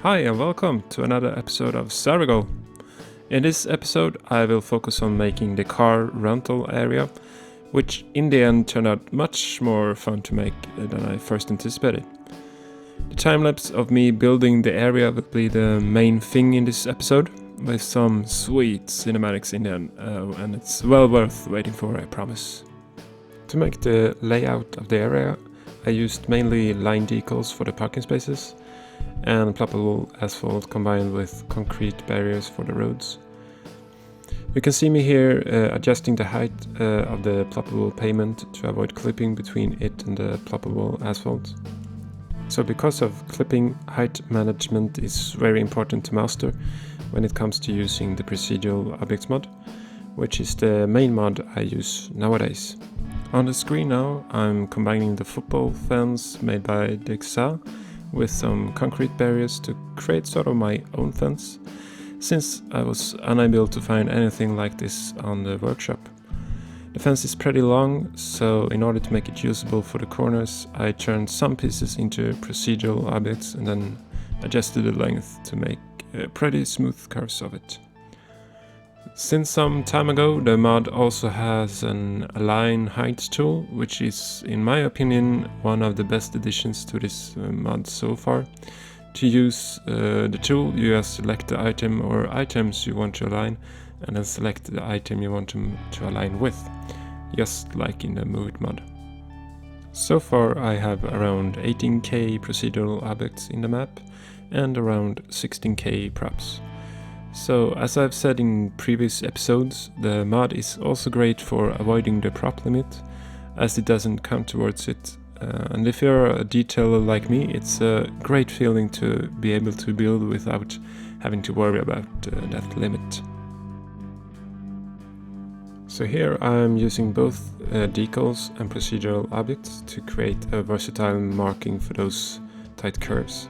Hi and welcome to another episode of Sarougal. In this episode I will focus on making the car rental area, which in the end turned out much more fun to make than I first anticipated. The time-lapse of me building the area will be the main thing in this episode, with some sweet cinematics in the end, and it's well worth waiting for, I promise. To make the layout of the area, I used mainly line decals for the parking spaces, and ploppable asphalt combined with concrete barriers for the roads. You can see me here adjusting the height of the ploppable pavement to avoid clipping between it and the ploppable asphalt. So because of clipping, height management is very important to master when it comes to using the procedural objects mod, which is the main mod I use nowadays. On the screen now I'm combining the football fence made by Essad with some concrete barriers to create sort of my own fence, since I was unable to find anything like this on the workshop. The fence is pretty long, so in order to make it usable for the corners, I turned some pieces into procedural objects and then adjusted the length to make pretty smooth curves of it. Since some time ago, the mod also has an align height tool, which is, in my opinion, one of the best additions to this mod so far. To use the tool, you just select the item or items you want to align, and then select the item you want to align with, just like in the Move It mod. So far I have around 18k procedural objects in the map, and around 16k props. So, as I've said in previous episodes, the mod is also great for avoiding the prop limit, as it doesn't count towards it. And if you're a detailer like me, it's a great feeling to be able to build without having to worry about that limit. So here I'm using both decals and procedural objects to create a versatile marking for those tight curves.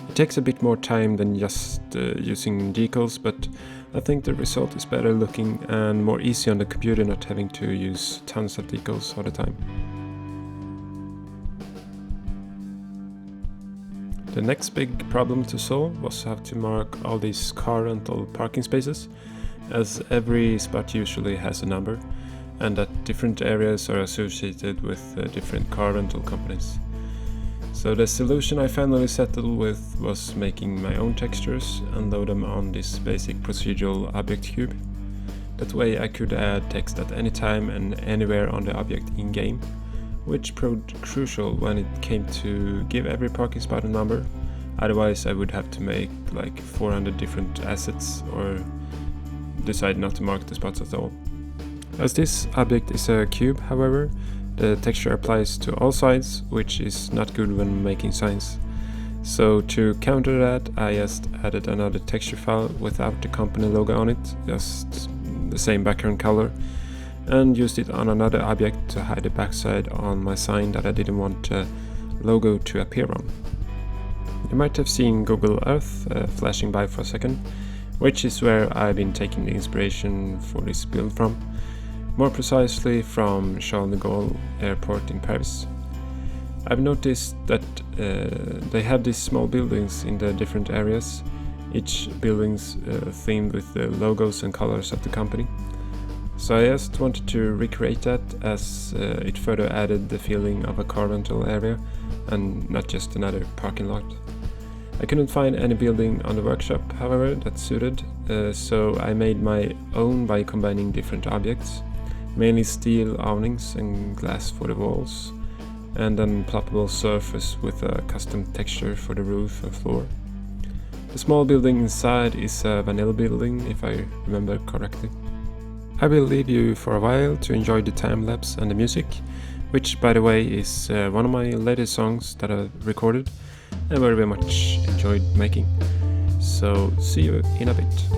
It takes a bit more time than just using decals, but I think the result is better looking and more easy on the computer, not having to use tons of decals all the time. The next big problem to solve was how to mark all these car rental parking spaces, as every spot usually has a number, and that different areas are associated with different car rental companies. So the solution I finally settled with was making my own textures and load them on this basic procedural object cube. That way I could add text at any time and anywhere on the object in-game, which proved crucial when it came to give every parking spot a number. Otherwise I would have to make like 400 different assets or decide not to mark the spots at all. As this object is a cube, however, the texture applies to all sides, which is not good when making signs. So to counter that, I just added another texture file without the company logo on it, just the same background color, and used it on another object to hide the backside on my sign that I didn't want the logo to appear on. You might have seen Google Earth flashing by for a second, which is where I've been taking the inspiration for this build from. More precisely from Charles de Gaulle Airport in Paris. I've noticed that they have these small buildings in the different areas, each building's themed with the logos and colors of the company. So I just wanted to recreate that, as it further added the feeling of a car rental area and not just another parking lot. I couldn't find any building on the workshop, however, that suited, so I made my own by combining different objects. Mainly steel awnings and glass for the walls, and then ploppable surface with a custom texture for the roof and floor. The small building inside is a vanilla building, if I remember correctly. I will leave you for a while to enjoy the time-lapse and the music, which by the way is one of my latest songs that I've recorded and very much enjoyed making. So see you in a bit.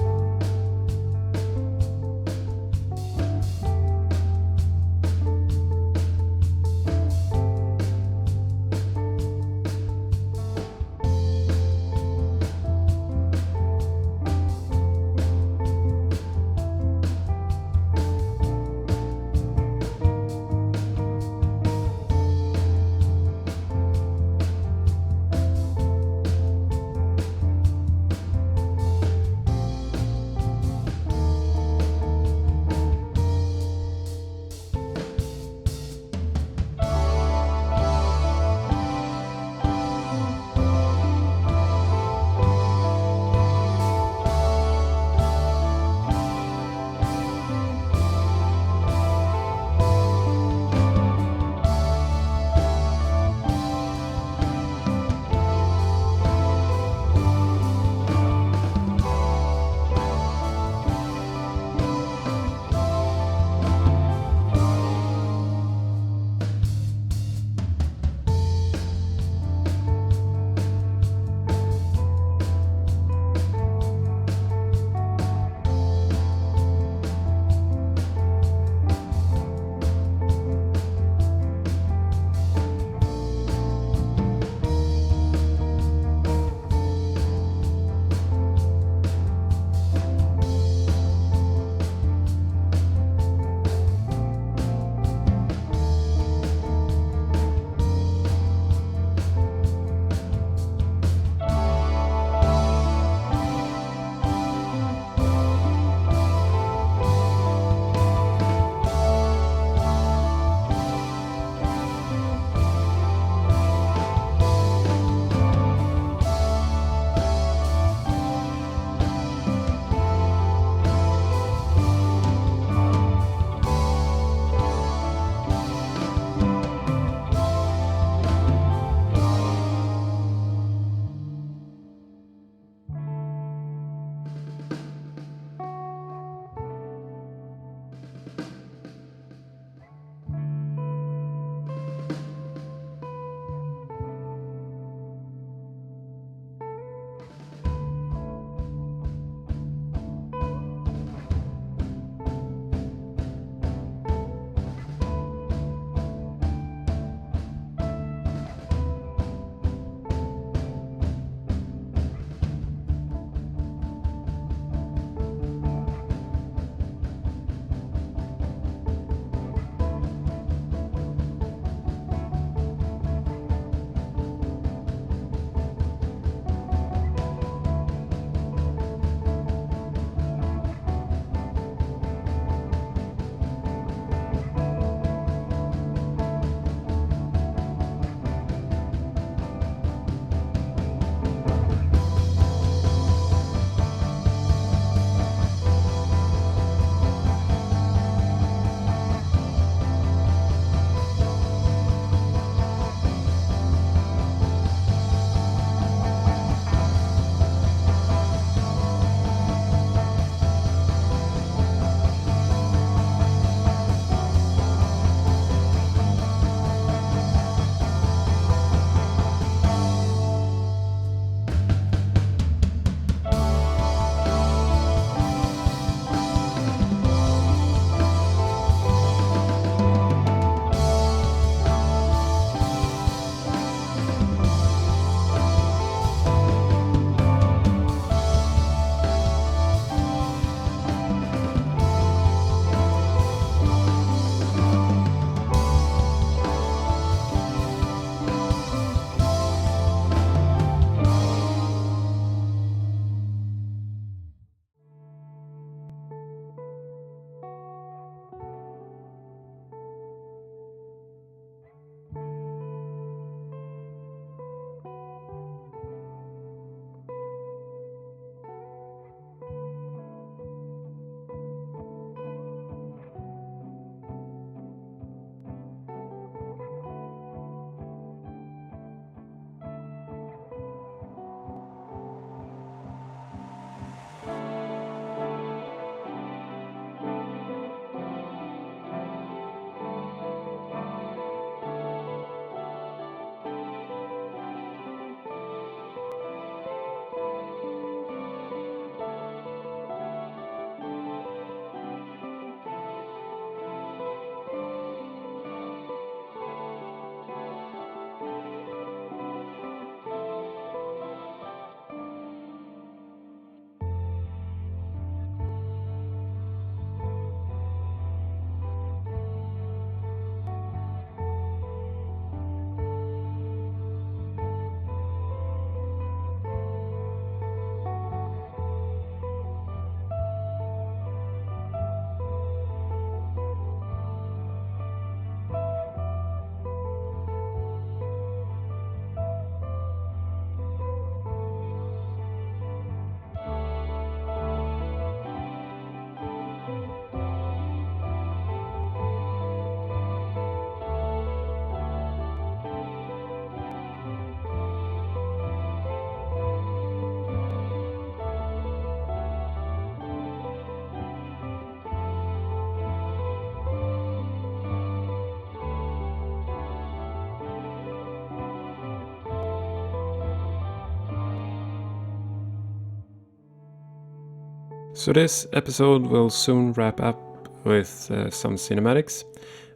So this episode will soon wrap up with some cinematics.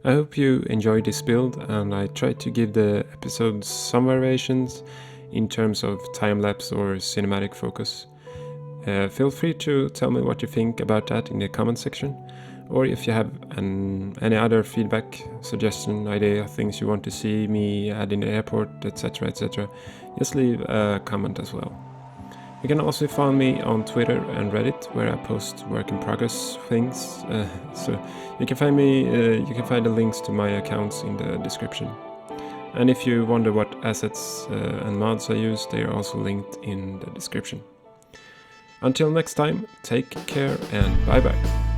I hope you enjoyed this build, and I tried to give the episodes some variations in terms of time-lapse or cinematic focus. Feel free to tell me what you think about that in the comment section, or if you have any other feedback, suggestion, idea, things you want to see me add in the airport, etc, etc, just leave a comment as well. You can also find me on Twitter and Reddit, where I post work in progress things, so you can find me, you can find the links to my accounts in the description. And if you wonder what assets and mods I use, they are also linked in the description. Until next time, take care and bye bye.